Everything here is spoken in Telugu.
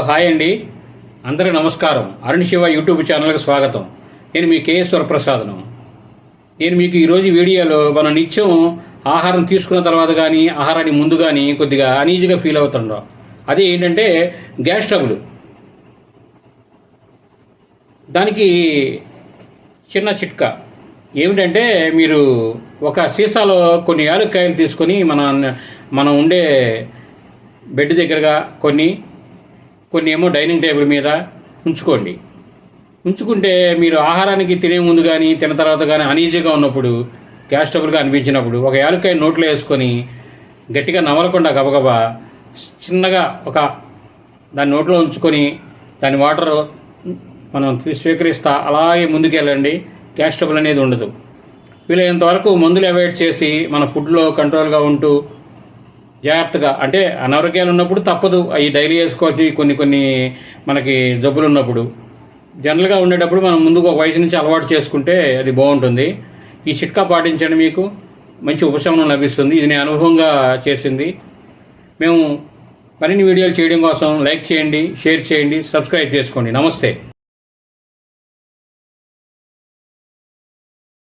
హాయ్ అండి, అందరికీ నమస్కారం. అరుణ్ శివ యూట్యూబ్ ఛానల్కి స్వాగతం. నేను మీ కేఎస్ వరప్రసాద్ను. నేను మీకు ఈరోజు వీడియోలో మనం నిత్యం ఆహారం తీసుకున్న తర్వాత కానీ ఆహారానికి ముందు కానీ కొద్దిగా అనీజీగా ఫీల్ అవుతుండో అది ఏంటంటే గ్యాస్ ట్రబుల్. దానికి చిన్న చిట్కా ఏమిటంటే, మీరు ఒక సీసాలో కొన్ని యాలక్కాయలు తీసుకొని మనం ఉండే బెడ్ దగ్గరగా కొన్ని ఏమో డైనింగ్ టేబుల్ మీద ఉంచుకోండి. ఉంచుకుంటే మీరు ఆహారానికి తినే ముందు కానీ తిన్న తర్వాత కానీ అనీజీగా ఉన్నప్పుడు, గ్యాస్ ట్రబుల్గా అనిపించినప్పుడు ఒక యాలక్కాయ నోట్లో వేసుకొని గట్టిగా నమలకుండా గబగబా చిన్నగా దాని నోట్లో ఉంచుకొని దాని వాటర్ మనం స్వీకరిస్తా అలాగే ముందుకెళ్ళండి. గ్యాస్ ట్రబుల్ అనేది ఉండదు. వీలైనంతవరకు మందులు అవాయిడ్ చేసి మన ఫుడ్లో కంట్రోల్గా ఉంటూ జాగ్రత్తగా, అంటే అనారోగ్యాలు ఉన్నప్పుడు తప్పదు, అవి డైలీ వేసుకోవచ్చు. కొన్ని మనకి జబ్బులు ఉన్నప్పుడు జనరల్గా ఉండేటప్పుడు మనం ముందుకు ఒక వయసు నుంచి అలవాటు చేసుకుంటే అది బాగుంటుంది. ఈ చిట్కా పాటించండి, మీకు మంచి ఉపశమనం లభిస్తుంది. ఇది నేను అనుభవంగా చేసింది. మేము మరిన్ని వీడియోలు చేయడం కోసం లైక్ చేయండి, షేర్ చేయండి, సబ్స్క్రైబ్ చేసుకోండి. నమస్తే.